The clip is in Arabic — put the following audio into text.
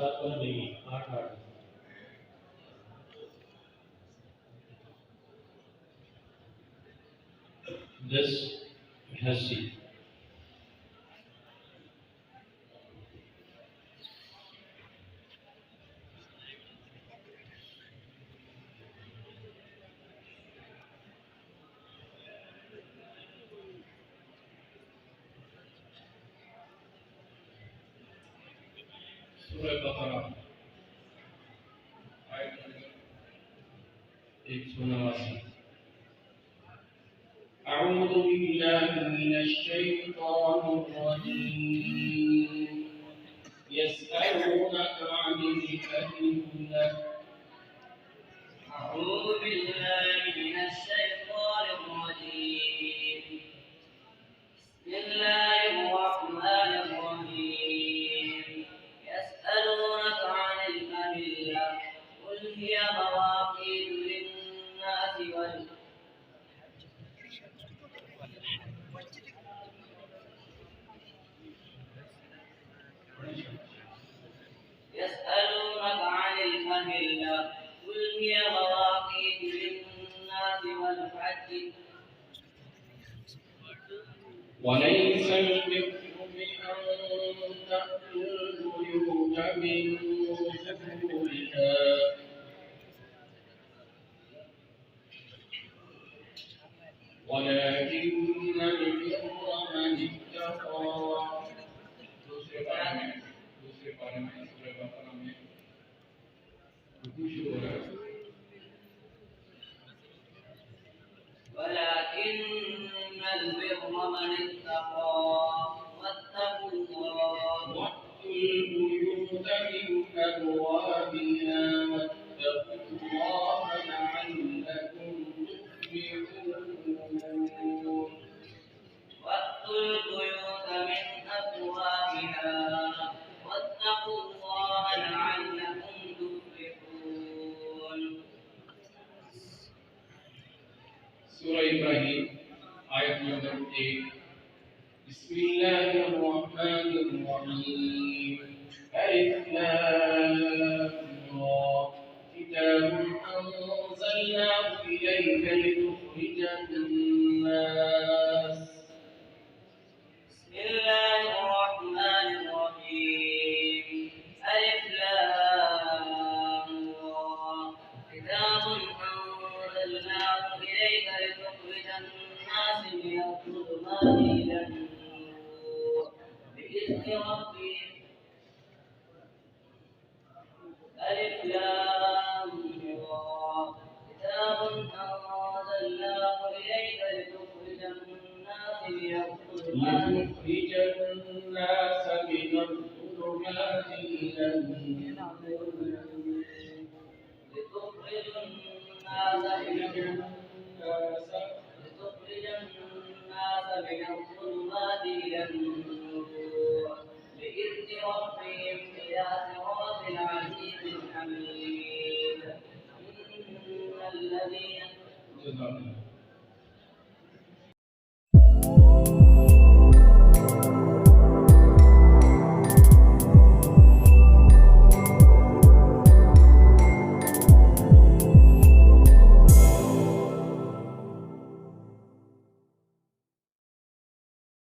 सात वाला नहीं, आठ आठ। दस 88। सूरह बकरा आयत 189। أعوذ بالله من الشيطان الرجيم يسألونك عن الأهلة. أعوذ بالله من الشيطان الرجيم بسم الله الرحمن الرحيم يسألونك عن الأهلة قل هي مواقيت للناس يسألونك عن الأهلة قل هي مواقيت للناس والحج وليس البر بأن تأتوا البيوت من ظهورها ولكن البر من اتقى. दूसरे पारे में सूरह बकरा में रुकू शुरू हो रहा है। ولكن البر من اتقى واتقوا الله وأتوا البيوت من أبوابها واتقوا الله لعلكم تفلحون. واتقوا البيوت من أبوابها واتقوا الله لعلكم تفلحون. सूरह इब्राहिम आयत नंबर 1। बिस्मिल्लाहिर्रहमानिर्रहीम अलिफ लाम را किताब أنزلناه إليك لتخرج الناس. بسم الله الرحمن الرحيم ألف لام را كتاب أنزلناه إليك لتخرج الناس من الظلمات إلى النور بإذن ربهم. ألف لام را كتاب أنزلناه إليك لتخرج الناس من الظلمات إلى النور